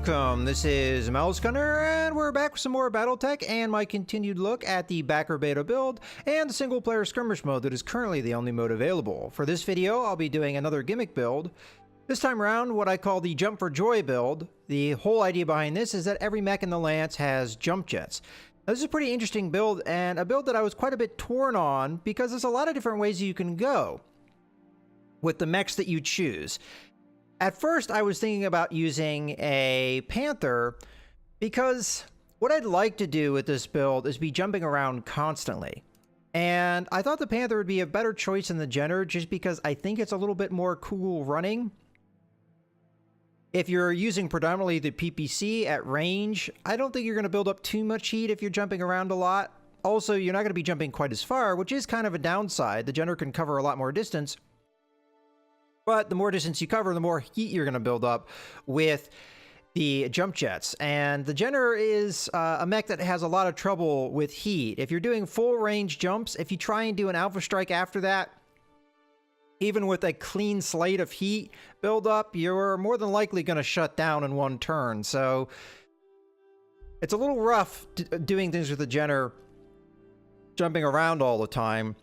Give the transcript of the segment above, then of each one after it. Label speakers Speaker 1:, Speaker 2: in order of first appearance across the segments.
Speaker 1: Welcome, this is Mouse Gunner, and we're back with some more BattleTech and my continued look at the backer beta build and the single player skirmish mode that is currently the only mode available. For this video, I'll be doing another gimmick build. This time around, what I call the Jump for Joy build. The whole idea behind this is that every mech in the Lance has jump jets. Now, this is a pretty interesting build, and a build that I was quite a bit torn on because there's a lot of different ways you can go with the mechs that you choose. At first, I was thinking about using a Panther because what I'd like to do with this build is be jumping around constantly. And I thought the Panther would be a better choice than the Jenner just because I think it's a little bit more cool running. If you're using predominantly the PPC at range, I don't think you're going to build up too much heat if you're jumping around a lot. Also, you're not going to be jumping quite as far, which is kind of a downside. The Jenner can cover a lot more distance. But the more distance you cover, the more heat you're going to build up with the jump jets. And the Jenner is a mech that has a lot of trouble with heat. If you're doing full range jumps, if you try and do an alpha strike after that, even with a clean slate of heat build up, you're more than likely going to shut down in one turn. So it's a little rough doing things with the Jenner, jumping around all the time.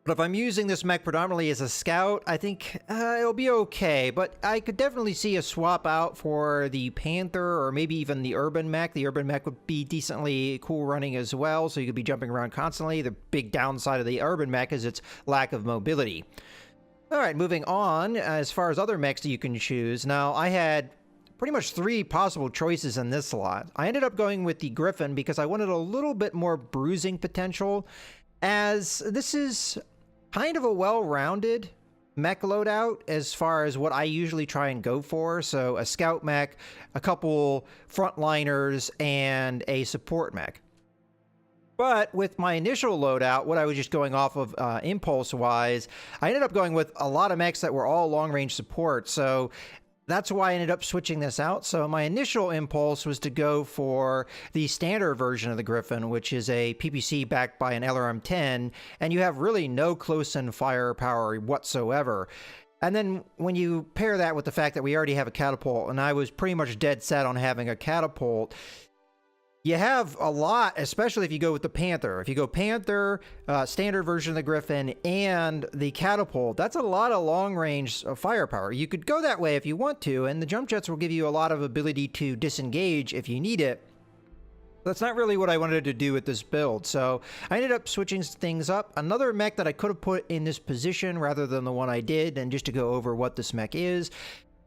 Speaker 1: But if I'm using this mech predominantly as a scout, I think it'll be okay. But I could definitely see a swap out for the Panther or maybe even the Urban mech. The Urban mech would be decently cool running as well, so you could be jumping around constantly. The big downside of the Urban mech is its lack of mobility. All right, moving on. As far as other mechs that you can choose, now I had pretty much 3 possible choices in this slot. I ended up going with the Griffin because I wanted a little bit more bruising potential, as this is kind of a well-rounded mech loadout as far as what I usually try and go for. So a scout mech, a couple frontliners, and a support mech. But with my initial loadout, what I was just going off of impulse-wise, I ended up going with a lot of mechs that were all long-range support. So that's why I ended up switching this out. So my initial impulse was to go for the standard version of the Griffin, which is a PPC backed by an LRM-10, and you have really no close-in firepower whatsoever. And then when you pair that with the fact that we already have a catapult, and I was pretty much dead set on having a catapult, you have a lot, especially if you go with the Panther. If you go Panther, standard version of the Griffin, and the catapult, that's a lot of long-range firepower. You could go that way if you want to, and the jump jets will give you a lot of ability to disengage if you need it. That's not really what I wanted to do with this build, so I ended up switching things up. Another mech that I could have put in this position rather than the one I did, and just to go over what this mech is,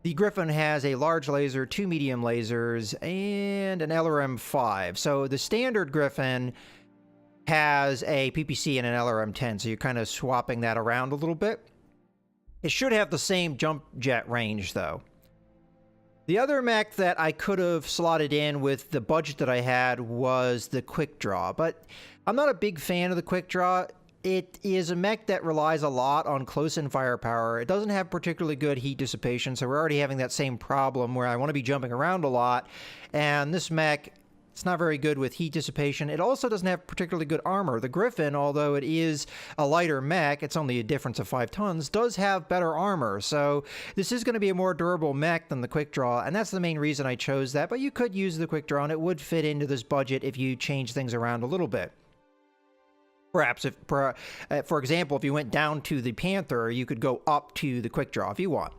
Speaker 1: the Griffin has a large laser, 2 medium lasers, and an LRM-5. So the standard Griffin has a PPC and an LRM-10, so you're kind of swapping that around a little bit. It should have the same jump jet range, though. The other mech that I could have slotted in with the budget that I had was the Quick Draw, but I'm not a big fan of the Quick Draw. It is a mech that relies a lot on close-in firepower. It doesn't have particularly good heat dissipation, so we're already having that same problem where I want to be jumping around a lot. And this mech, it's not very good with heat dissipation. It also doesn't have particularly good armor. The Griffin, although it is a lighter mech, it's only a difference of 5 tons, does have better armor. So this is going to be a more durable mech than the Quick Draw, and that's the main reason I chose that. But you could use the Quick Draw, and it would fit into this budget if you change things around a little bit. Perhaps, for example, if you went down to the Panther, you could go up to the Quick Draw if you want.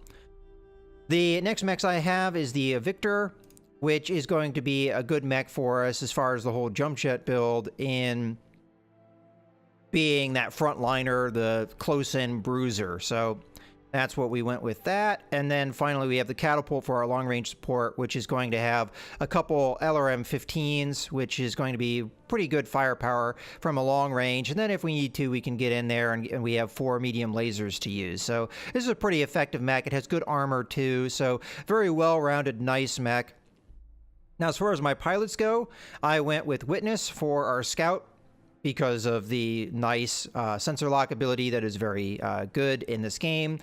Speaker 1: The next mechs I have is the Victor, which is going to be a good mech for us as far as the whole jump jet build in being that frontliner, the close-in bruiser. So that's what we went with that. And then finally, we have the catapult for our long-range support, which is going to have a couple LRM-15s, which is going to be pretty good firepower from a long range. And then if we need to, we can get in there, and we have 4 medium lasers to use. So this is a pretty effective mech. It has good armor, too. So very well-rounded, nice mech. Now, as far as my pilots go, I went with Witness for our scout, because of the nice sensor lock ability that is very good in this game.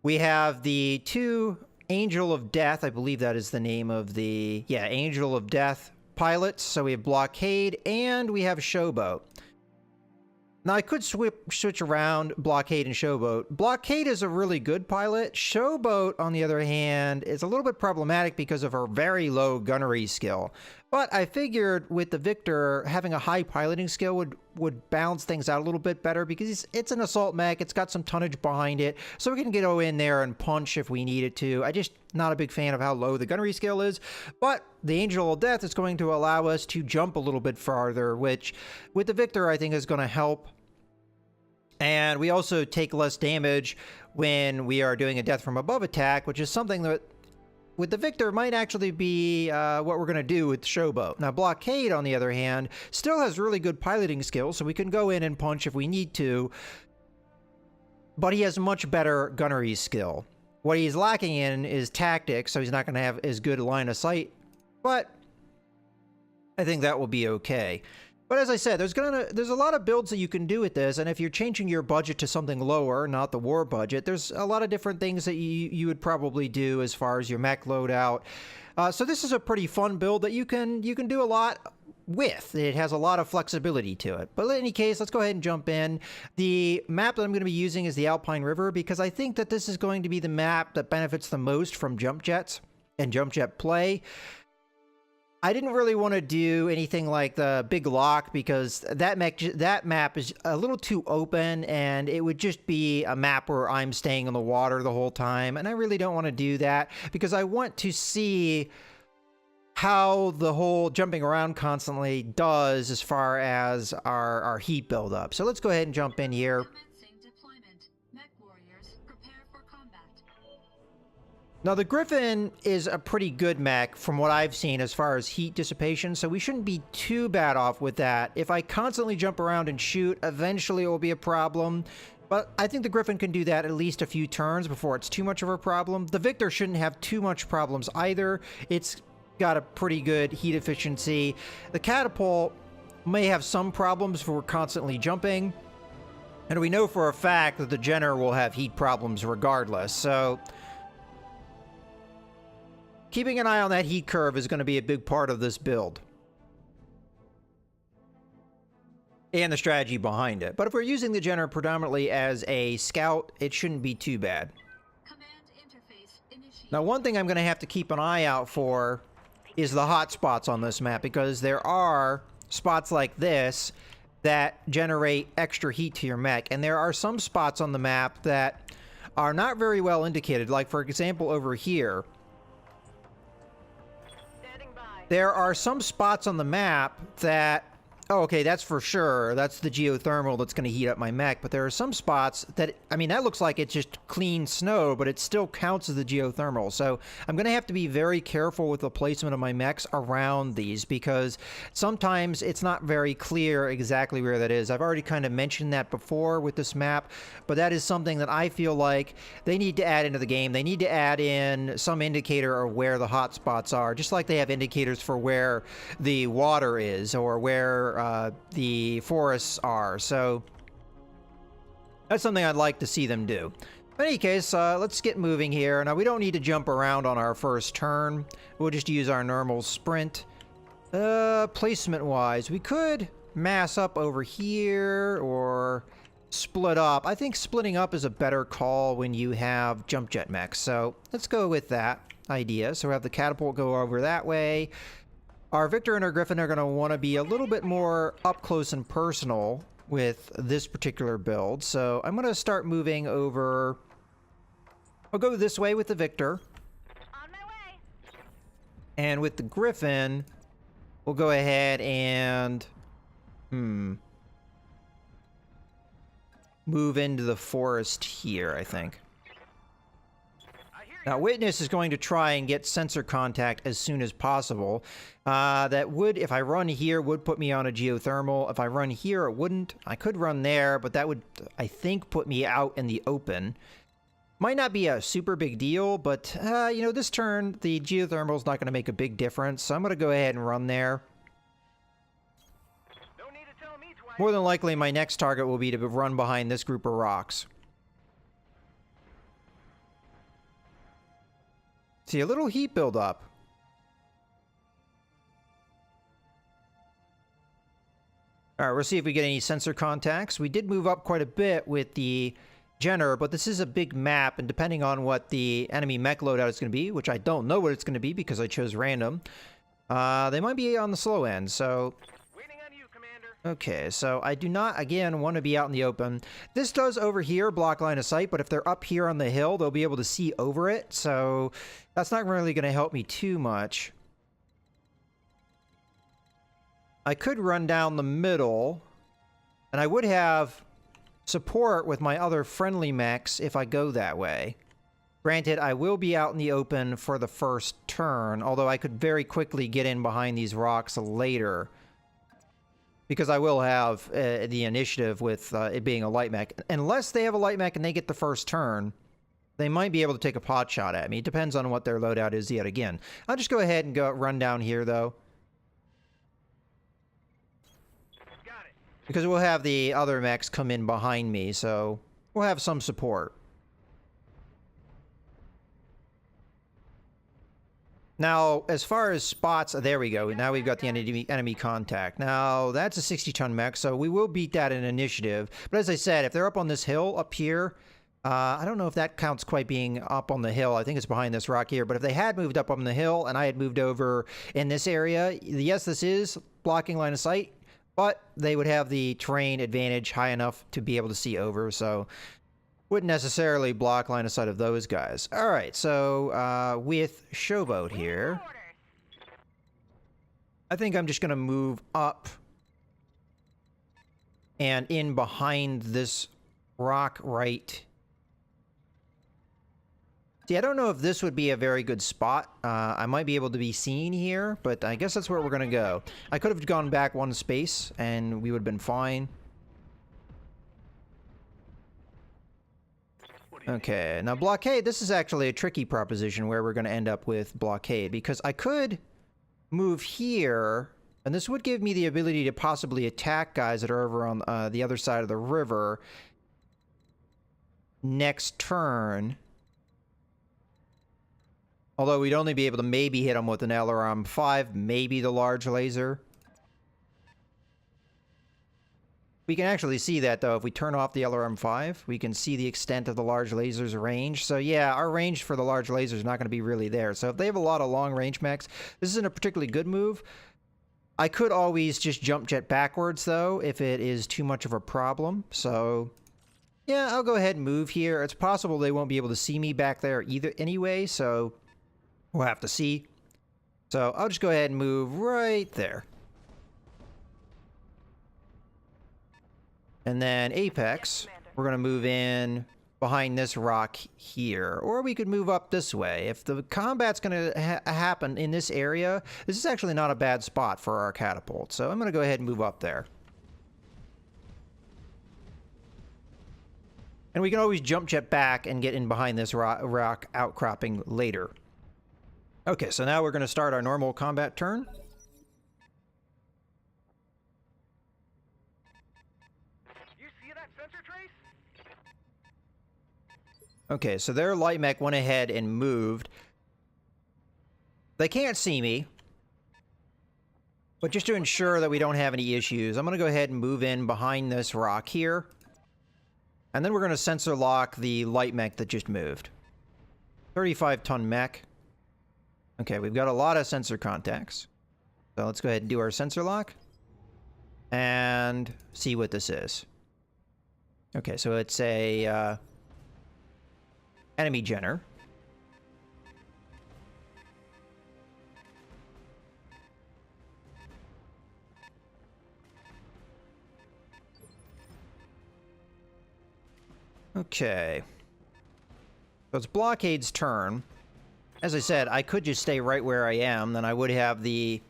Speaker 1: We have the 2 Angel of Death, I believe that is the name of the, yeah, Angel of Death pilots. So we have Blockade and we have Showboat. Now, I could switch around Blockade and Showboat. Blockade is a really good pilot. Showboat, on the other hand, is a little bit problematic because of her very low gunnery skill. But I figured with the Victor, having a high piloting skill would balance things out a little bit better because it's an assault mech. It's got some tonnage behind it, so we can go in there and punch if we needed to. I just not a big fan of how low the gunnery skill is. But the Angel of Death is going to allow us to jump a little bit farther, which with the Victor I think is going to help. And we also take less damage when we are doing a death from above attack, which is something that with the Victor might actually be what we're going to do with Showboat. Now, Blockade, on the other hand, still has really good piloting skills, so we can go in and punch if we need to. But he has much better gunnery skill. What he's lacking in is tactics, so he's not going to have as good a line of sight. But I think that will be okay. But as I said, there's a lot of builds that you can do with this, and if you're changing your budget to something lower, not the war budget, there's a lot of different things that you would probably do as far as your mech loadout. So this is a pretty fun build that you can do a lot with. It has a lot of flexibility to it. But in any case, let's go ahead and jump in. The map that I'm going to be using is the Alpine River because I think that this is going to be the map that benefits the most from jump jets and jump jet play. I didn't really want to do anything like the Big Lock because that map is a little too open and it would just be a map where I'm staying in the water the whole time, and I really don't want to do that because I want to see how the whole jumping around constantly does as far as our heat buildup. So let's go ahead and jump in here. Now, the Griffin is a pretty good mech from what I've seen as far as heat dissipation, so we shouldn't be too bad off with that. If I constantly jump around and shoot, eventually it will be a problem, but I think the Griffin can do that at least a few turns before it's too much of a problem. The Victor shouldn't have too much problems either. It's got a pretty good heat efficiency. The Catapult may have some problems if we're constantly jumping, and we know for a fact that the Jenner will have heat problems regardless, so keeping an eye on that heat curve is going to be a big part of this build. And the strategy behind it. But if we're using the Jenner predominantly as a scout, it shouldn't be too bad. Now, one thing I'm going to have to keep an eye out for is the hot spots on this map, because there are spots like this that generate extra heat to your mech. And there are some spots on the map that are not very well indicated. Like, for example, over here. There are some spots on the map that, oh, okay, that's for sure. That's the geothermal that's going to heat up my mech. But there are some spots that, I mean, that looks like it's just clean snow, but it still counts as the geothermal. So I'm going to have to be very careful with the placement of my mechs around these because sometimes it's not very clear exactly where that is. I've already kind of mentioned that before with this map, but that is something that I feel like they need to add into the game. They need to add in some indicator of where the hot spots are, just like they have indicators for where the water is or where the forests are. So that's something I'd like to see them do. In any case, let's get moving here. Now, we don't need to jump around on our first turn. We'll just use our normal sprint. Placement-wise, we could mass up over here or split up. I think splitting up is a better call when you have jump jet mechs. So let's go with that idea. So we have the catapult go over that way. Our Victor and our Griffin are going to want to be a little bit more up close and personal with this particular build. So I'm going to start moving over. I'll go this way with the Victor.
Speaker 2: On my way.
Speaker 1: And with the Griffin, we'll go ahead and move into the forest here, I think. Now, Witness is going to try and get sensor contact as soon as possible. That would, if I run here, would put me on a geothermal. If I run here, it wouldn't. I could run there, but that would, I think, put me out in the open. Might not be a super big deal, but, you know, this turn, the geothermal is not going to make a big difference, so I'm going to go ahead and run there.
Speaker 2: No need to tell me twice.
Speaker 1: More than likely, my next target will be to run behind this group of rocks. See, a little heat buildup. 'up. All right, we'll see if we get any sensor contacts. We did move up quite a bit with the Jenner, but this is a big map, and depending on what the enemy mech loadout is going to be, which I don't know what it's going to be because I chose random, they might be on the slow end, so...
Speaker 2: Waiting on you, Commander.
Speaker 1: Okay, so I do not, again, want to be out in the open. This does over here block line of sight, but if they're up here on the hill, they'll be able to see over it, so that's not really going to help me too much. I could run down the middle, and I would have support with my other friendly mechs if I go that way. Granted, I will be out in the open for the first turn, although I could very quickly get in behind these rocks later. Because I will have the initiative with it being a light mech. Unless they have a light mech and they get the first turn, they might be able to take a pot shot at me. It depends on what their loadout is yet again. I'll just go ahead and run down here, though.
Speaker 2: Got it.
Speaker 1: Because we'll have the other mechs come in behind me, so we'll have some support. Now, as far as spots, there we go. Now we've got the enemy contact. Now, that's a 60-ton mech, so we will beat that in initiative. But as I said, if they're up on this hill up here, I don't know if that counts quite being up on the hill. I think it's behind this rock here. But if they had moved up on the hill and I had moved over in this area, yes, this is blocking line of sight, but they would have the terrain advantage high enough to be able to see over, so wouldn't necessarily block line of sight of those guys. All right, so with Showboat here, I think I'm just going to move up and in behind this rock right. See, I don't know if this would be a very good spot. I might be able to be seen here, but I guess that's where we're going to go. I could have gone back one space, and we would have been fine. Okay, now blockade, this is actually a tricky proposition where we're going to end up with blockade, because I could move here, and this would give me the ability to possibly attack guys that are over on the other side of the river next turn. Although we'd only be able to maybe hit them with an LRM-5, maybe the large laser. We can actually see that, though. If we turn off the LRM-5, we can see the extent of the large laser's range. So, yeah, our range for the large laser is not going to be really there. So if they have a lot of long-range mechs, this isn't a particularly good move. I could always just jump jet backwards, though, if it is too much of a problem. So, yeah, I'll go ahead and move here. It's possible they won't be able to see me back there either anyway, so we'll have to see. So I'll just go ahead and move right there. And then Apex, we're going to move in behind this rock here. Or we could move up this way. If the combat's going to happen in this area, this is actually not a bad spot for our catapult. So I'm going to go ahead and move up there. And we can always jump jet back and get in behind this rock outcropping later. Okay, so now we're going to start our normal combat turn.
Speaker 2: You see that sensor trace?
Speaker 1: Okay, so their light mech went ahead and moved. They can't see me. But just to ensure that we don't have any issues, I'm going to go ahead and move in behind this rock here. And then we're going to sensor lock the light mech that just moved. 35-ton mech. Okay, we've got a lot of sensor contacts. So let's go ahead and do our sensor lock. And see what this is. Okay, so it's a enemy Jenner. Okay. So it's Blockade's turn. As I said, I could just stay right where I am, then I would have the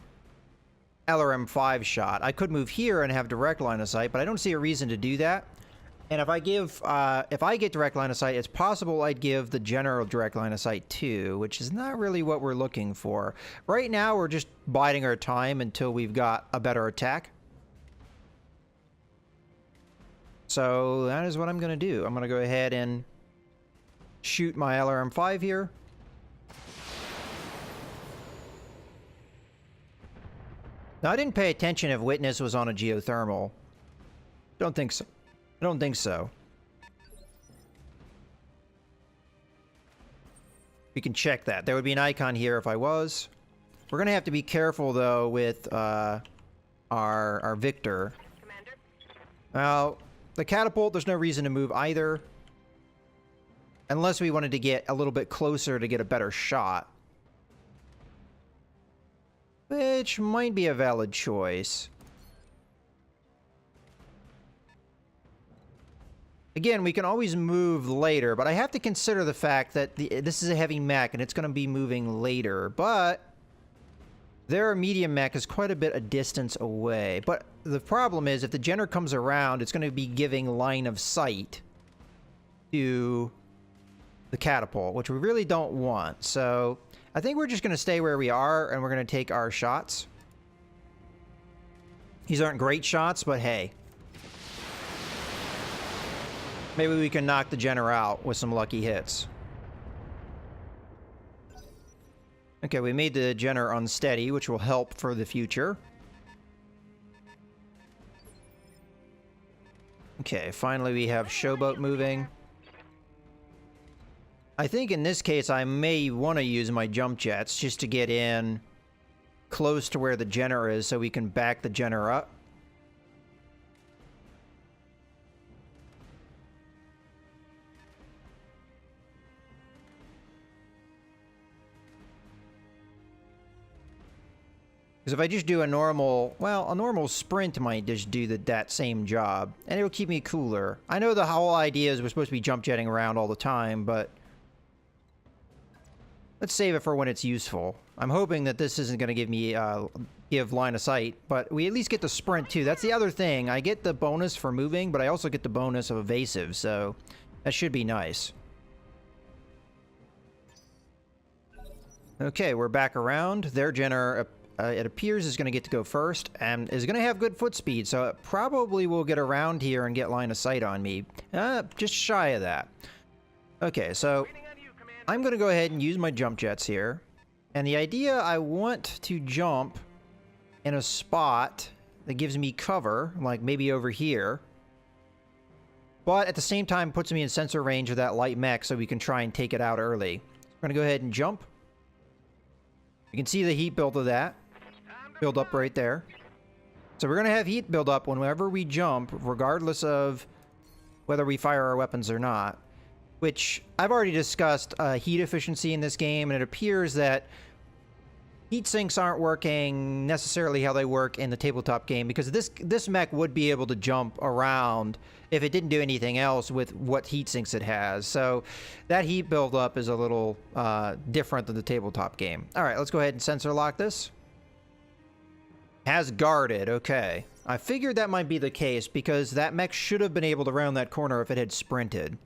Speaker 1: LRM-5 shot. I could move here and have direct line of sight, but I don't see a reason to do that. And if I get direct line of sight, it's possible I'd give the general direct line of sight too, which is not really what we're looking for. Right now, we're just biding our time until we've got a better attack. So that is what I'm going to do. I'm going to go ahead and shoot my LRM-5 here. Now, I didn't pay attention if Witness was on a geothermal. Don't think so. I don't think so. We can check that. There would be an icon here if I was. We're going to have to be careful, though, with our Victor.
Speaker 2: Commander.
Speaker 1: Now, the catapult, there's no reason to move either. Unless we wanted to get a little bit closer to get a better shot. Which might be a valid choice. Again, we can always move later, but I have to consider the fact that this is a heavy mech and it's going to be moving later. But their medium mech is quite a bit a distance away. But the problem is, if the Jenner comes around, it's going to be giving line of sight to the catapult, which we really don't want. So I think we're just going to stay where we are and we're going to take our shots. These aren't great shots, but hey. Maybe we can knock the Jenner out with some lucky hits. Okay, we made the Jenner unsteady, which will help for the future. Okay, finally we have Showboat moving. I think in this case I may want to use my jump jets just to get in close to where the Jenner is so we can back the Jenner up. Because if I just do a normal, well, a normal sprint might just do that same job. And it'll keep me cooler. I know the whole idea is we're supposed to be jump jetting around all the time, but let's save it for when it's useful. I'm hoping that this isn't going to give me, give line of sight, but we at least get the sprint too. That's the other thing. I get the bonus for moving, but I also get the bonus of evasive, so that should be nice. Okay, we're back around. Their Jenner, it appears, is going to get to go first and is going to have good foot speed, so it probably will get around here and get line of sight on me. Just shy of that. Okay, so I'm going to go ahead and use my jump jets here. And the idea, I want to jump in a spot that gives me cover, like maybe over here. But at the same time puts me in sensor range of that light mech so we can try and take it out early. We're going to go ahead and jump. You can see the heat build of that. Build up right there. So we're going to have heat build up whenever we jump, regardless of whether we fire our weapons or not. Which I've already discussed heat efficiency in this game, and it appears that heat sinks aren't working necessarily how they work in the tabletop game, because this mech would be able to jump around if it didn't do anything else with what heat sinks it has. So that heat buildup is a little different than the tabletop game. All right, let's go ahead and sensor lock this. Has guarded, okay. I figured that might be the case because that mech should have been able to round that corner if it had sprinted.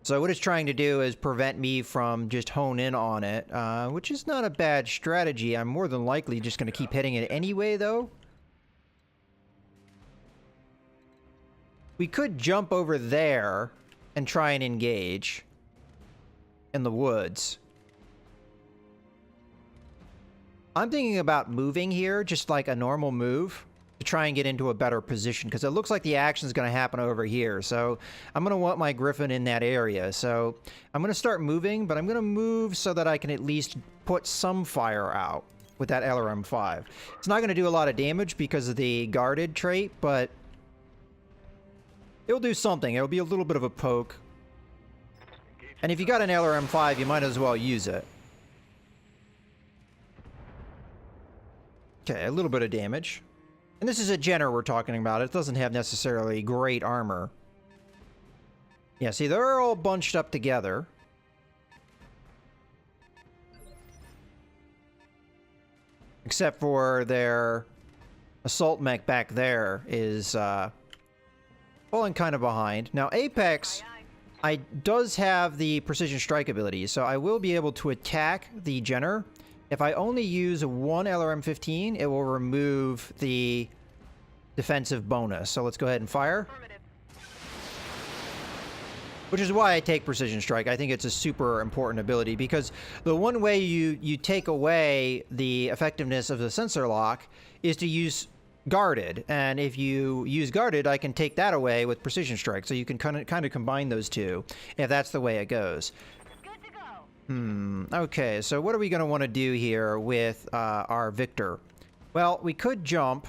Speaker 1: So what it's trying to do is prevent me from just hone in on it, which is not a bad strategy. I'm more than likely just going to keep hitting it anyway, though. We could jump over there and try and engage in the woods. I'm thinking about moving here, just like a normal move, to try and get into a better position, because it looks like the action is going to happen over here. So I'm going to want my Griffin in that area. So I'm going to start moving, but I'm going to move so that I can at least put some fire out with that LRM-5. It's not going to do a lot of damage because of the guarded trait, but it'll do something. It'll be a little bit of a poke. And if you got an LRM-5, you might as well use it. Okay, a little bit of damage. And this is a Jenner we're talking about. It doesn't have necessarily great armor. Yeah, see, they're all bunched up together. Except for their assault mech back there is falling kind of behind. Now, Apex does have the precision strike ability, so I will be able to attack the Jenner. If I only use one LRM-15, it will remove the defensive bonus. So let's go ahead and fire. Which is why I take Precision Strike. I think it's a super important ability because the one way you take away the effectiveness of the sensor lock is to use Guarded. And if you use Guarded, I can take that away with Precision Strike. So you can kind of combine those two if that's the way it goes.
Speaker 2: Good to go.
Speaker 1: Okay, so what are we going to want to do here with our Victor? Well, we could jump.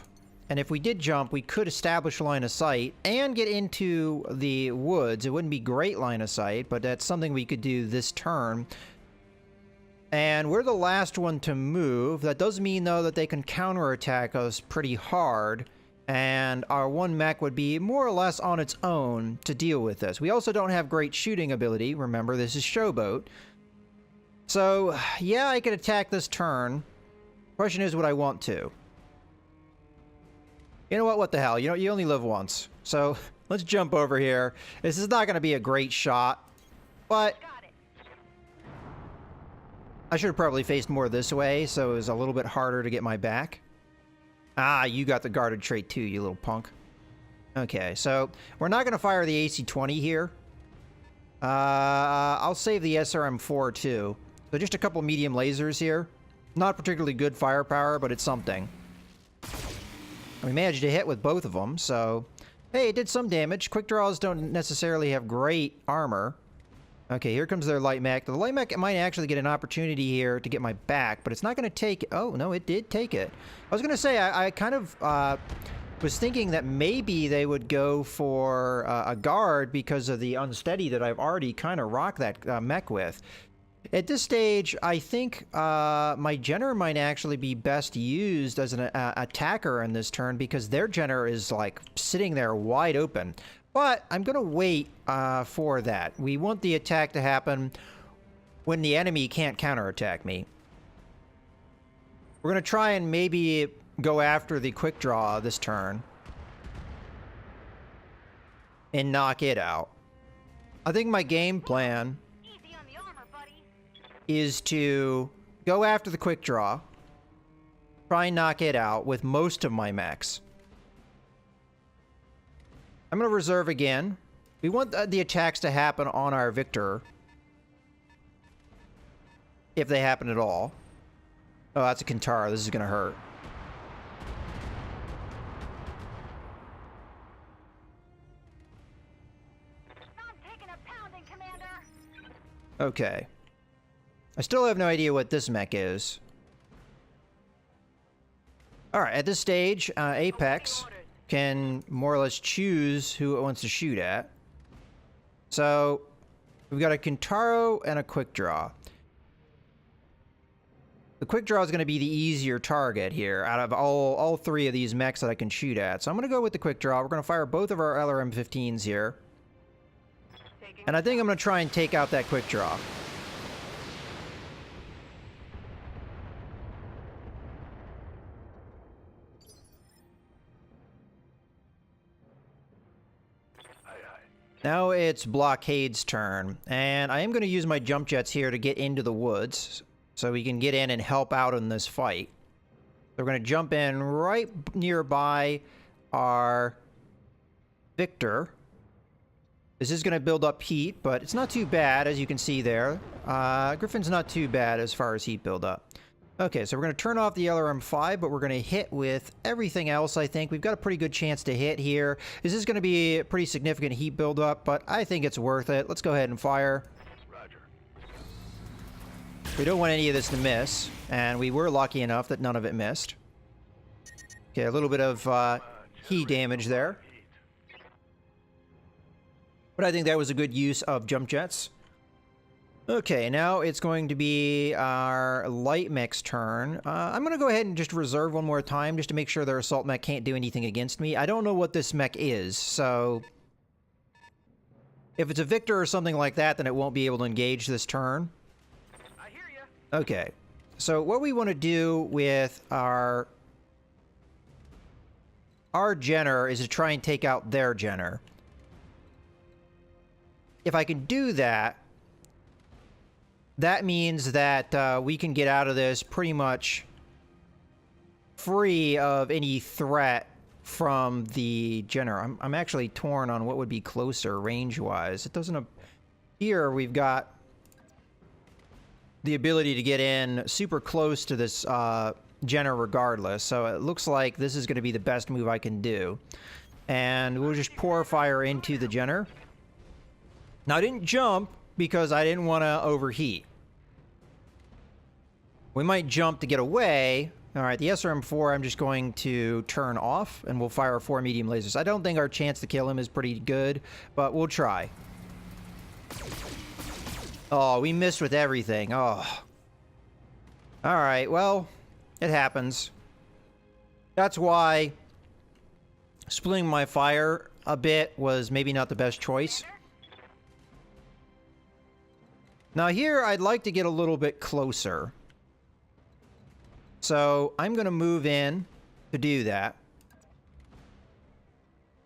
Speaker 1: And if we did jump, we could establish line of sight and get into the woods. It wouldn't be great line of sight, but that's something we could do this turn. And we're the last one to move. That does mean, though, that they can counterattack us pretty hard. And our one mech would be more or less on its own to deal with this. We also don't have great shooting ability. Remember, this is Showboat. So, yeah, I could attack this turn. Question is, would I want to? You know what? What the hell? You know, you only live once. So let's jump over here. This is not going to be a great shot, but
Speaker 2: Got it.
Speaker 1: I should have probably faced more this way, so it was a little bit harder to get my back. Ah, you got the guarded trait too, you little punk. Okay, so we're not going to fire the AC-20 here. I'll save the SRM-4 too. So just a couple medium lasers here. Not particularly good firepower, but it's something. We managed to hit with both of them, so... Hey, it did some damage. Quick draws don't necessarily have great armor. Okay, here comes their light mech. The light mech might actually get an opportunity here to get my back, but it's not going to take... Oh, no, it did take it. I was going to say, I kind of was thinking that maybe they would go for a guard because of the unsteady that I've already kind of rocked that mech with. At this stage, I think my Jenner might actually be best used as an attacker in this turn because their Jenner is like sitting there wide open. But I'm going to wait for that. We want the attack to happen when the enemy can't counterattack me. We're going to try and maybe go after the quick draw this turn and knock it out. I think my game plan is to go after the quick draw, try and knock it out with most of my mechs. I'm going to reserve again. We want the attacks to happen on our Victor, if they happen at all. Oh, that's a Kintara. This is going to hurt.
Speaker 2: I'm taking a pounding, Commander.
Speaker 1: Okay. I still have no idea what this mech is. Alright, at this stage, Apex can more or less choose who it wants to shoot at. So, we've got a Kintaro and a Quick Draw. The Quick Draw is going to be the easier target here out of all three of these mechs that I can shoot at. So I'm going to go with the Quick Draw. We're going to fire both of our LRM-15s here. And I think I'm going to try and take out that Quick Draw. Now it's Blockade's turn, and I am going to use my jump jets here to get into the woods, so we can get in and help out in this fight. So we're going to jump in right nearby our Victor. This is going to build up heat, but it's not too bad, as you can see there. Griffin's not too bad as far as heat buildup. Okay, so we're going to turn off the LRM-5, but we're going to hit with everything else, I think. We've got a pretty good chance to hit here. This is going to be a pretty significant heat buildup, but I think it's worth it. Let's go ahead and fire.
Speaker 2: Roger.
Speaker 1: We don't want any of this to miss, and we were lucky enough that none of it missed. Okay, a little bit of heat damage there. But I think that was a good use of jump jets. Okay, now it's going to be our light mech's turn. I'm going to go ahead and just reserve one more time just to make sure their assault mech can't do anything against me. I don't know what this mech is, so... If it's a Victor or something like that, then it won't be able to engage this turn.
Speaker 2: I hear ya.
Speaker 1: Okay, so what we want to do with our Jenner is to try and take out their Jenner. If I can do that, that means that we can get out of this pretty much free of any threat from the Jenner. I'm actually torn on what would be closer range-wise. It doesn't here we've got the ability to get in super close to this Jenner regardless, so it looks like this is going to be the best move I can do. And we'll just pour fire into the Jenner. Now, I didn't jump because I didn't want to overheat. We might jump to get away. All right, the SRM-4 I'm just going to turn off, and we'll fire 4 medium lasers. I don't think our chance to kill him is pretty good, but we'll try. Oh, we missed with everything. Oh. All right, well, it happens. That's why splitting my fire a bit was maybe not the best choice. Now here, I'd like to get a little bit closer. So I'm going to move in to do that.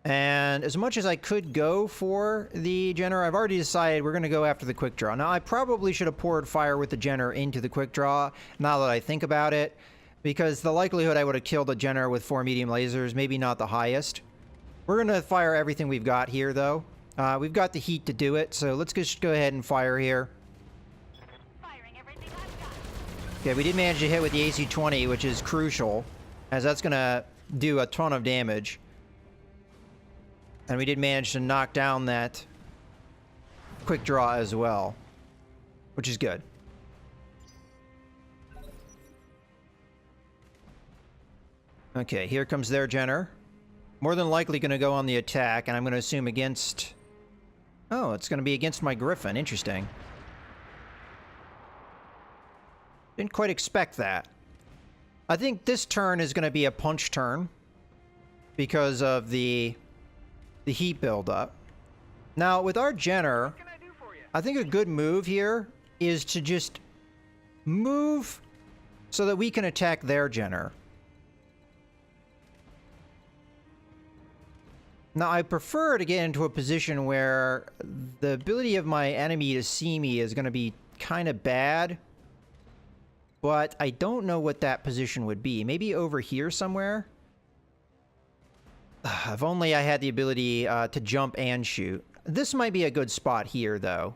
Speaker 1: And as much as I could go for the Jenner, I've already decided we're going to go after the quick draw. Now, I probably should have poured fire with the Jenner into the quick draw, now that I think about it, because the likelihood I would have killed a Jenner with 4 medium lasers, maybe not the highest. We're going to fire everything we've got here, though. We've got the heat to do it, so let's just go ahead and fire here.
Speaker 2: Firing everything I've got.
Speaker 1: Okay, we did manage to hit with the AC-20, which is crucial, as that's going to do a ton of damage. And we did manage to knock down that quick draw as well, which is good. Okay, here comes their Jenner. More than likely going to go on the attack, and I'm going to assume against... Oh, it's going to be against my Griffin. Interesting. Didn't quite expect that. I think this turn is going to be a punch turn because of the heat buildup. Now, with our Jenner,
Speaker 2: What can I do for you?
Speaker 1: I think a good move here is to just move so that we can attack their Jenner. Now, I prefer to get into a position where the ability of my enemy to see me is going to be kind of bad, but I don't know what that position would be. Maybe over here somewhere? If only I had the ability to jump and shoot. This might be a good spot here, though.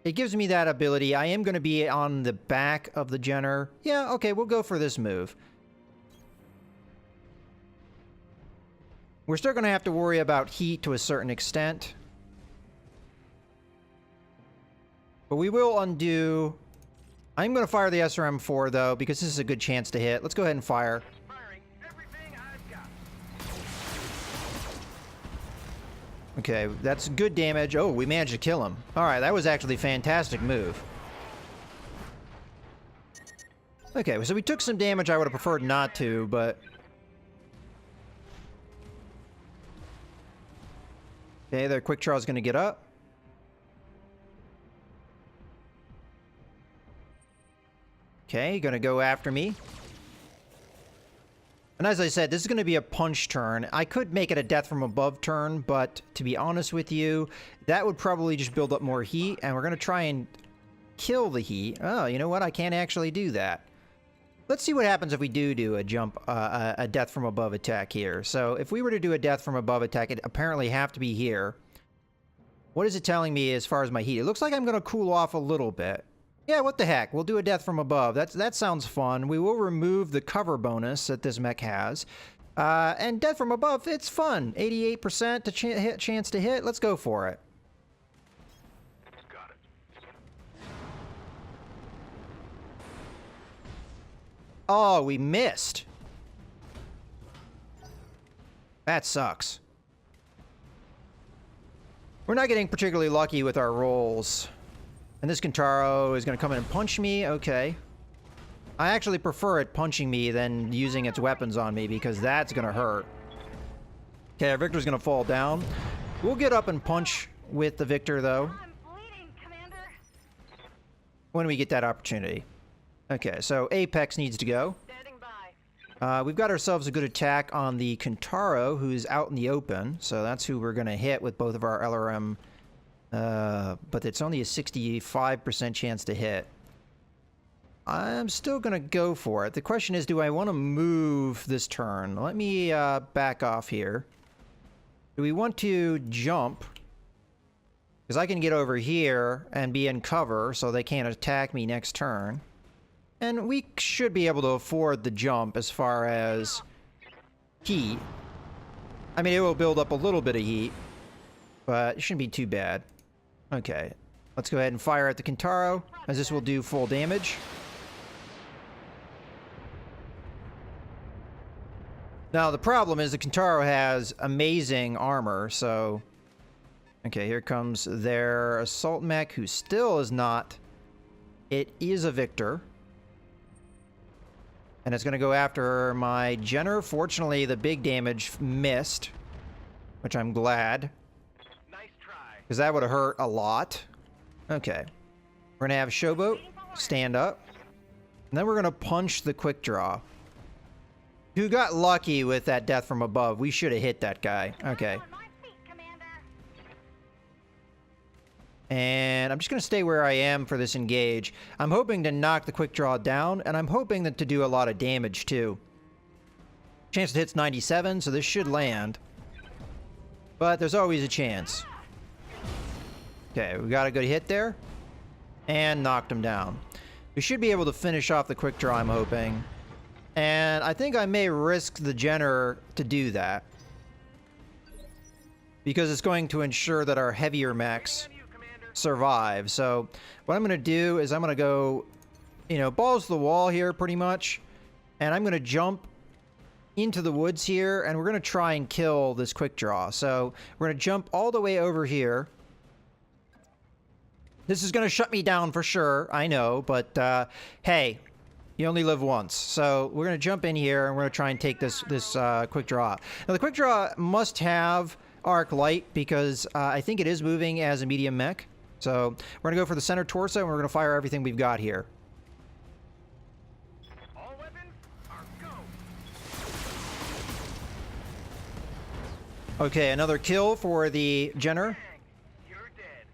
Speaker 1: It gives me that ability. I am going to be on the back of the Jenner. Yeah, okay, we'll go for this move. We're still going to have to worry about heat to a certain extent. But we will undo... I'm going to fire the SRM-4, though, because this is a good chance to hit. Let's go ahead and fire.
Speaker 2: Firing everything I've got.
Speaker 1: Okay, that's good damage. Oh, we managed to kill him. All right, that was actually a fantastic move. Okay, so we took some damage I would have preferred not to, but... Okay, their quick draw is going to get up. Okay, going to go after me. And as I said, this is going to be a punch turn. I could make it a death from above turn, but to be honest with you, that would probably just build up more heat, and we're going to try and kill the heat. Oh, you know what? I can't actually do that. Let's see what happens if we do a jump, a death from above attack here. So if we were to do a death from above attack, it apparently have to be here. What is it telling me as far as my heat? It looks like I'm going to cool off a little bit. Yeah, what the heck? We'll do a death from above. That sounds fun. We will remove the cover bonus that this mech has. And death from above, it's fun. 88% to chance to hit. Let's go for it.
Speaker 2: Got it.
Speaker 1: Oh, we missed. That sucks. We're not getting particularly lucky with our rolls. And this Kintaro is going to come in and punch me. Okay. I actually prefer it punching me than using its weapons on me because that's going to hurt. Okay, our Victor's going to fall down. We'll get up and punch with the Victor, though,
Speaker 2: I'm bleeding, Commander.
Speaker 1: when we get that opportunity. Okay, so Apex needs to go.
Speaker 2: Standing by.
Speaker 1: We've got ourselves a good attack on the Kintaro, who's out in the open. So that's who we're going to hit with both of our LRM. But it's only a 65% chance to hit. I'm still going to go for it. The question is, do I want to move this turn? Let me back off here. Do we want to jump Because I can get over here and be in cover so they can't attack me next turn. And we should be able to afford the jump as far as heat. I mean, it will build up a little bit of heat, but it shouldn't be too bad. Okay, let's go ahead and fire at the Kintaro, as this will do full damage. Now, the problem is the Kintaro has amazing armor, so... Okay, here comes their assault mech, who still is not... It is a victor. And it's going to go after my Jenner. Fortunately, the big damage missed, which I'm glad.
Speaker 2: Nice try.
Speaker 1: Because that would have hurt a lot. Okay. We're going to have Showboat stand up. And then we're going to punch the quick draw. Who got lucky with that death from above. We should have hit that guy. Okay.
Speaker 2: On my feet, Commander.
Speaker 1: And I'm just going to stay where I am for this engage. I'm hoping to knock the quick draw down, and I'm hoping that to do a lot of damage too. Chance it hits 97, so this should land. But there's always a chance. Okay, we got a good hit there. And knocked him down. We should be able to finish off the quick draw, I'm hoping. And I think I may risk the Jenner to do that. Because it's going to ensure that our heavier mechs survive. So what I'm going to do is I'm going to go, you know, balls to the wall here pretty much. And I'm going to jump into the woods here, and we're going to try and kill this quick draw. So we're going to jump all the way over here. This is going to shut me down for sure, I know, but hey, you only live once. So we're going to jump in here, and we're going to try and take this quick draw. Now the quick draw must have arc light because I think it is moving as a medium mech. So we're going to go for the center torso, and we're going to fire everything we've got here.
Speaker 2: All weapons are go.
Speaker 1: Okay, another kill for the Jenner.
Speaker 2: You're dead.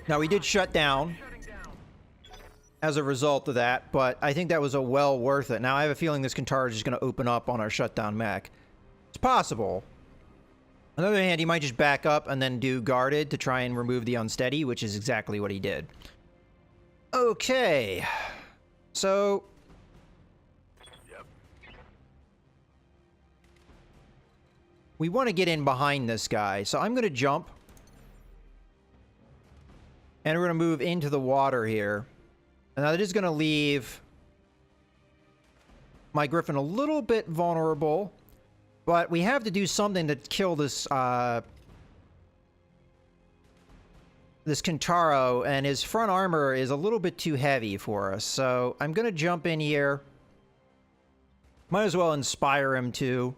Speaker 1: Now we did shut down
Speaker 2: Shutting down.
Speaker 1: as a result of that, but I think that was a well worth it. Now I have a feeling this Kintaro is just going to open up on our shutdown mech. It's possible. On the other hand, he might just back up and then do guarded to try and remove the unsteady, which is exactly what he did. Okay. So...
Speaker 2: Yep.
Speaker 1: we want to get in behind this guy, so I'm going to jump. And we're going to move into the water here. And now that is going to leave my Griffin a little bit vulnerable. But we have to do something to kill this this Kintaro, and his front armor is a little bit too heavy for us. So I'm going to jump in here. Might as well inspire him to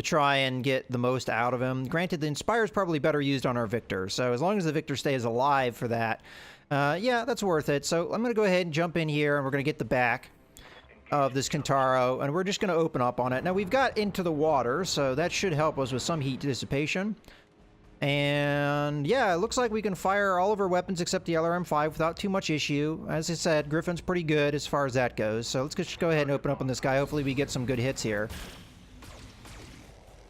Speaker 1: try and get the most out of him. Granted, the Inspire is probably better used on our Victor. So as long as the Victor stays alive for that, yeah, that's worth it. So I'm going to go ahead and jump in here, and we're going to get the back of this Kintaro, and we're just going to open up on it. Now, we've got into the water, so that should help us with some heat dissipation. And yeah, it looks like we can fire all of our weapons except the LRM-5 without too much issue. As I said, Griffin's pretty good as far as that goes. So let's just go ahead and open up on this guy. Hopefully we get some good hits here.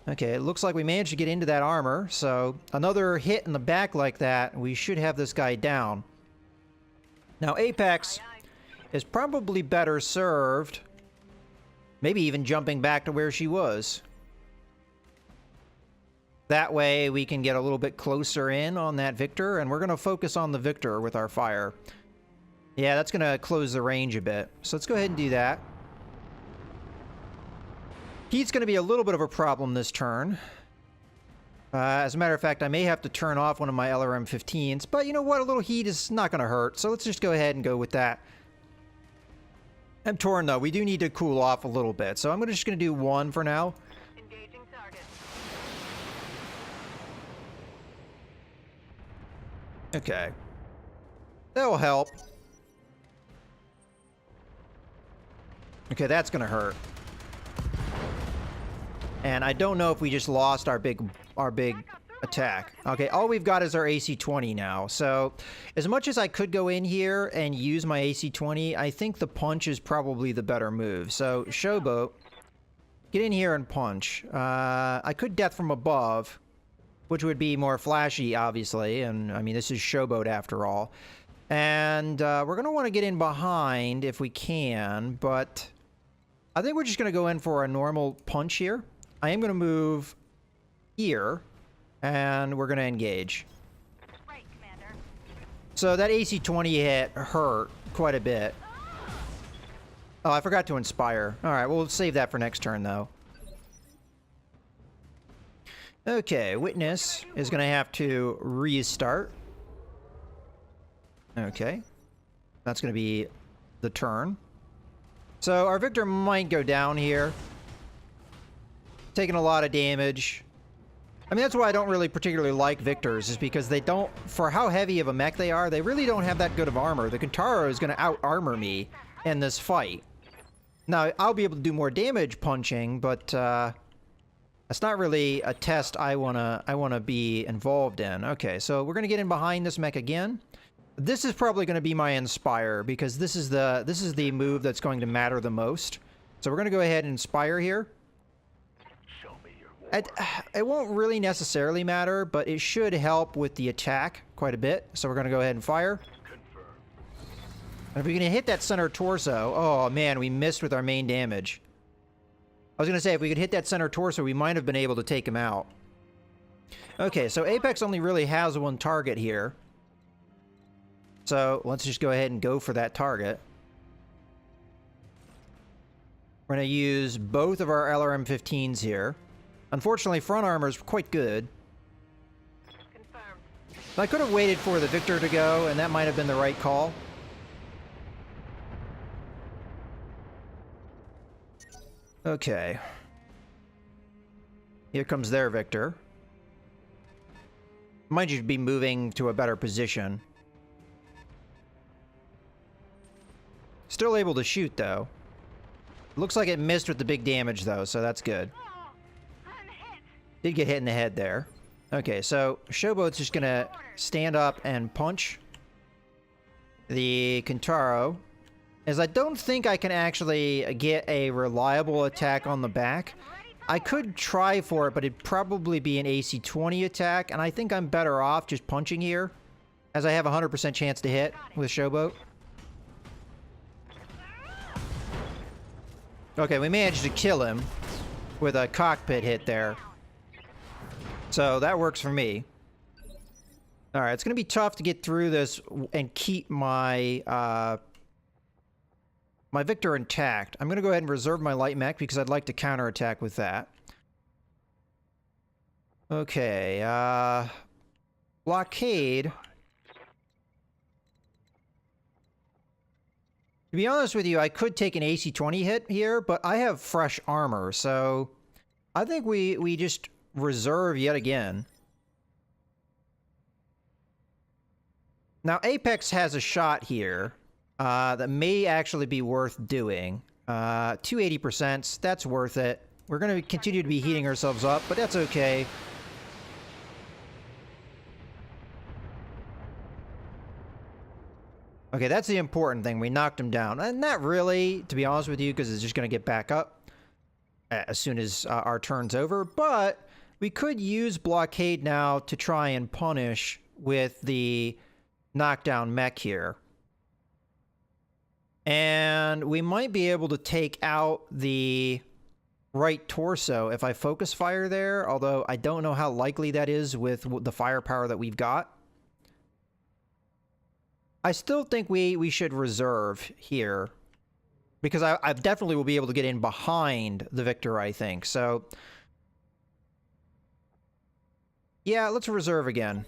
Speaker 1: Okay, it looks like we managed to get into that armor. So another hit in the back like that, we should have this guy down. Now, Apex is probably better served, maybe even jumping back to where she was. That way we can get a little bit closer in on that Victor, and we're going to focus on the Victor with our fire. Yeah, that's going to close the range a bit. So let's go ahead and do that. Heat's going to be a little bit of a problem this turn. As a matter of fact, I may have to turn off one of my LRM-15s, but you know what? A little heat is not going to hurt, so let's just go ahead and go with that. I'm torn, though. We do need to cool off a little bit, so I'm just going to do one for now.
Speaker 2: Engaging target.
Speaker 1: Okay. That'll help. Okay, that's going to hurt. And I don't know if we just lost our big attack. Okay, all we've got is our AC-20 now. So, as much as I could go in here and use my AC-20, I think the punch is probably the better move. So, Showboat, get in here and punch. I could death from above, which would be more flashy, obviously. And I mean, this is Showboat after all. And we're going to want to get in behind if we can, but I think we're just going to go in for a normal punch here. I am going to move here, and we're going to engage.
Speaker 2: Right, Commander.
Speaker 1: So that AC-20 hit hurt quite a bit. Oh, I forgot to inspire. All right, we'll save that for next turn, though. Okay, Witness is going to have to restart. Okay. That's going to be the turn. So our Victor might go down here. Taking a lot of damage. I mean, that's why I don't really particularly like Victors, is because they don't, for how heavy of a mech they are, they really don't have that good of armor. The Kintaro is going to out-armor me in this fight. Now, I'll be able to do more damage punching, but that's not really a test I wanna be involved in. Okay, so we're gonna get in behind this mech again. This is probably gonna be my Inspire, because this is the move that's going to matter the most. So we're gonna go ahead and Inspire here. It won't really necessarily matter, but it should help with the attack quite a bit. So we're gonna go ahead and fire. And if we can hit that center torso, oh man, we missed with our main damage. I was gonna say, if we could hit that center torso, we might have been able to take him out. Okay, so Apex only really has one target here. So let's just go ahead and go for that target. We're gonna use both of our LRM-15s here. Unfortunately, front armor is quite good.
Speaker 2: Confirmed.
Speaker 1: I could have waited for the Victor to go, and that might have been the right call. Okay. Here comes their Victor. Might just be moving to a better position. Still able to shoot, though. Looks like it missed with the big damage, though, so that's good.
Speaker 2: Oh, I'm hit.
Speaker 1: Did get hit in the head there. Okay, so Showboat's just gonna stand up and punch the Kintaro. As I don't think I can actually get a reliable attack on the back. I could try for it, but it'd probably be an AC-20 attack, and I think I'm better off just punching here, as I have a 100% chance to hit with Showboat. Okay, we managed to kill him with a cockpit hit there. So that works for me. Alright, it's going to be tough to get through this and keep my my Victor intact. I'm going to go ahead and reserve my light mech because I'd like to counterattack with that. Okay, blockade. To be honest with you, I could take an AC-20 hit here, but I have fresh armor, so I think we just reserve yet again. Now, Apex has a shot here that may actually be worth doing. 280%, that's worth it. We're going to continue to be heating ourselves up, but that's okay. Okay, that's the important thing. We knocked him down. And not really, to be honest with you, because it's just going to get back up as soon as our turn's over. But we could use blockade now to try and punish with the knockdown mech here. And we might be able to take out the right torso if I focus fire there, although I don't know how likely that is with the firepower that we've got. I still think we should reserve here, because I definitely will be able to get in behind the Victor, I think. So, yeah, let's reserve again.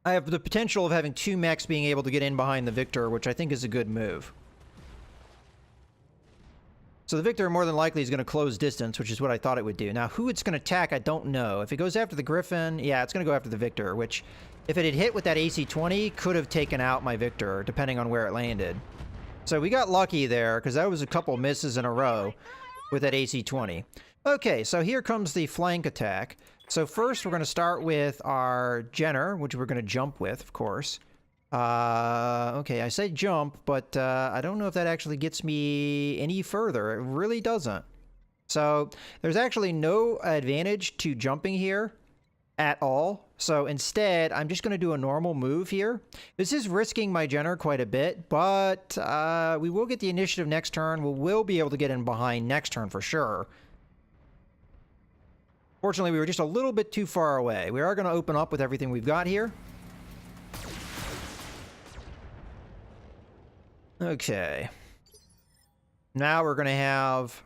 Speaker 1: I have the potential of having two mechs being able to get in behind the Victor, which I think is a good move. So the Victor more than likely is going to close distance, which is what I thought it would do. Now, who it's going to attack, I don't know. If it goes after the Griffin, yeah, it's going to go after the Victor, which, if it had hit with that AC-20, could have taken out my Victor, depending on where it landed. So we got lucky there, because that was a couple misses in a row with that AC-20. Okay, so here comes the flank attack. So first, we're going to start with our Jenner, which we're going to jump with, of course. Okay, I said jump, but I don't know if that actually gets me any further. It really doesn't. So there's actually no advantage to jumping here. at all. So instead, I'm just going to do a normal move here. This is risking my Jenner quite a bit, but we will get the initiative next turn. We will be able to get in behind next turn for sure. Fortunately, we were just a little bit too far away. We are going to open up with everything we've got here. Okay. Now we're going to have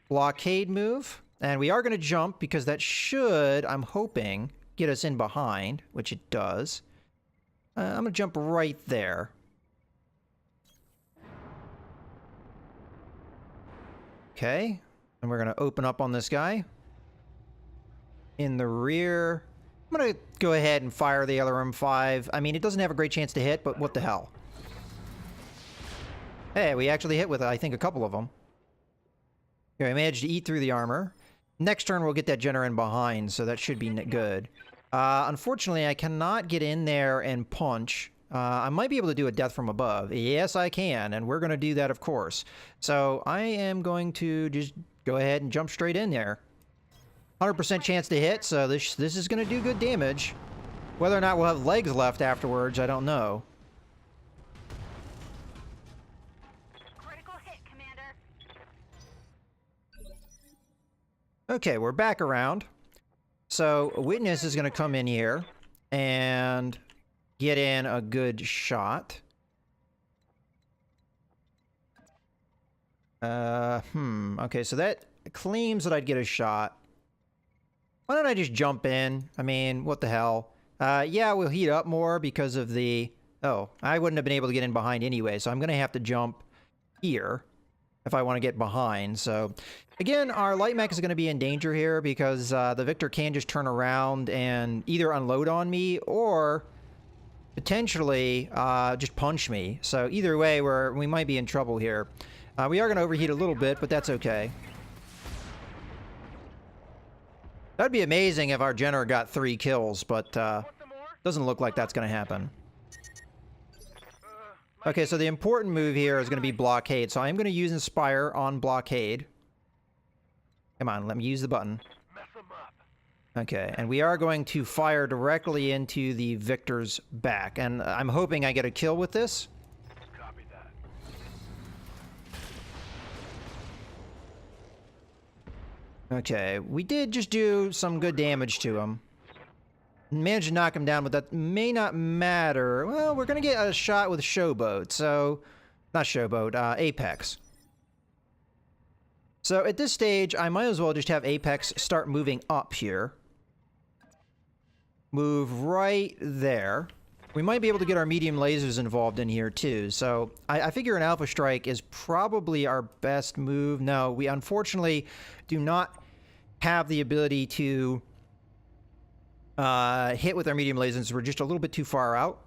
Speaker 1: blockade move. And we are going to jump because that should, I'm hoping, get us in behind, which it does. I'm going to jump right there. Okay. And we're going to open up on this guy. In the rear. I'm going to go ahead and fire the LRM-5. I mean, it doesn't have a great chance to hit, but what the hell. Hey, we actually hit with, I think, a couple of them. Okay, I managed to eat through the armor. Next turn, we'll get that Jenner in behind, so that should be good. Unfortunately, I cannot get in there and punch. I might be able to do a death from above. Yes, I can, and we're going to do that, of course. So I am going to just go ahead and jump straight in there. 100% chance to hit, so this is going to do good damage. Whether or not we'll have legs left afterwards, I don't know. Okay, we're back around. So, a witness is going to come in here and get in a good shot. Okay, so that claims that I'd get a shot. Why don't I just jump in? I mean, what the hell? Yeah, we'll heat up more because of the... Oh, I wouldn't have been able to get in behind anyway, so I'm going to have to jump here if I want to get behind. So, again, our light mech is going to be in danger here because the Victor can just turn around and either unload on me or potentially just punch me. So either way, we might be in trouble here. We are going to overheat a little bit, but that's okay. That'd be amazing if our Jenner got 3 kills, but doesn't look like that's going to happen. Okay, so the important move here is going to be blockade. So I'm going to use Inspire on blockade. Come on, let me use the button. Okay, and we are going to fire directly into the Victor's back. And I'm hoping I get a kill with this.
Speaker 3: Copy that.
Speaker 1: Okay, we did just do some good damage to him. Managed to knock him down, but that may not matter. Well, we're going to get a shot with Showboat, so... Not Showboat, Apex. So at this stage, I might as well just have Apex start moving up here. Move right there. We might be able to get our medium lasers involved in here too. So I figure an Alpha Strike is probably our best move. No, we unfortunately do not have the ability to hit with our medium lasers. We're just a little bit too far out.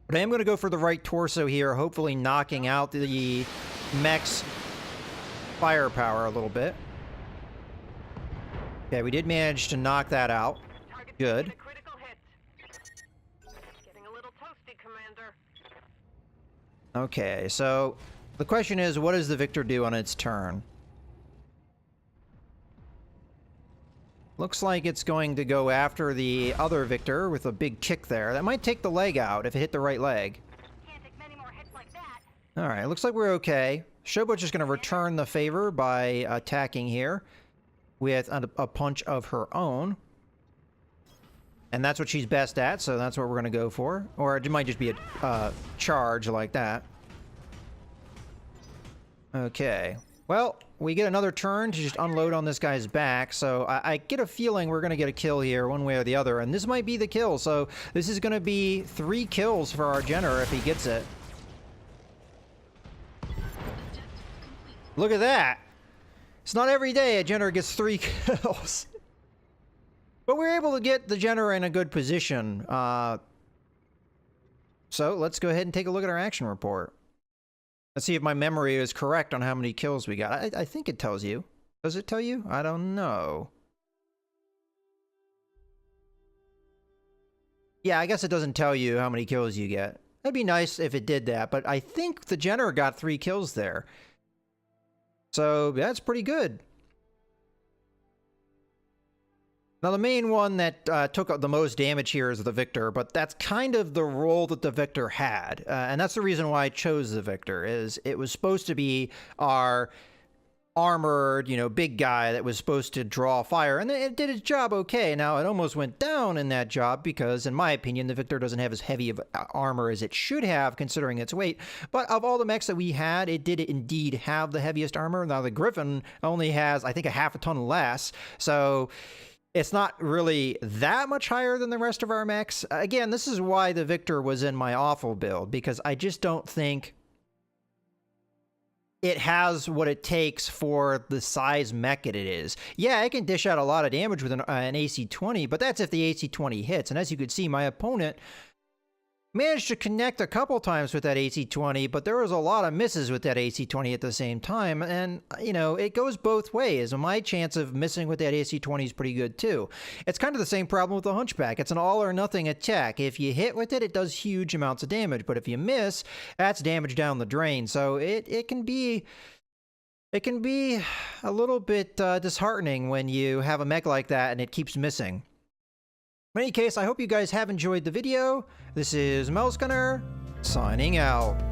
Speaker 1: But I am going to go for the right torso here, hopefully knocking out the mech's firepower a little bit. Okay, we did manage to knock that out. Good. Okay, so the question is, what does the Victor do on its turn? Looks like it's going to go after the other Victor with a big kick there. That might take the leg out if it hit the right leg.
Speaker 2: Can't take many more hits like that.
Speaker 1: Alright, looks like we're okay. Showboat's just going to return the favor by attacking here with a punch of her own. And that's what she's best at, so that's what we're going to go for. Or it might just be a charge like that. Okay. Well, we get another turn to just unload on this guy's back, so I get a feeling we're going to get a kill here one way or the other, and this might be the kill, so this is going to be 3 kills for our Jenner if he gets it. Look at that! It's not every day a Jenner gets 3 kills. But we're able to get the Jenner in a good position. So let's go ahead and take a look at our action report. Let's see if my memory is correct on how many kills we got. I think it tells you. Does it tell you? I don't know. Yeah, I guess it doesn't tell you how many kills you get. That'd be nice if it did that, but I think the Jenner got 3 kills there. So that's pretty good. Now, the main one that took the most damage here is the Victor, but that's kind of the role that the Victor had. And that's the reason why I chose the Victor, is it was supposed to be our armored, big guy that was supposed to draw fire, and it did its job okay. Now, it almost went down in that job because, in my opinion, the Victor doesn't have as heavy of armor as it should have, considering its weight. But of all the mechs that we had, it did indeed have the heaviest armor. Now, the Griffin only has, I think, a half a ton less, so it's not really that much higher than the rest of our mechs. Again, this is why the Victor was in my awful build, because I just don't think it has what it takes for the size mech it is. Yeah, it can dish out a lot of damage with an AC-20, but that's if the AC-20 hits. And as you could see, my opponent managed to connect a couple times with that AC-20, but there was a lot of misses with that AC-20 at the same time. And, it goes both ways. And my chance of missing with that AC-20 is pretty good, too. It's kind of the same problem with the Hunchback. It's an all-or-nothing attack. If you hit with it, it does huge amounts of damage. But if you miss, that's damage down the drain. So it can be a little bit disheartening when you have a mech like that and it keeps missing. In any case, I hope you guys have enjoyed the video. This is Mouse Gunner, signing out.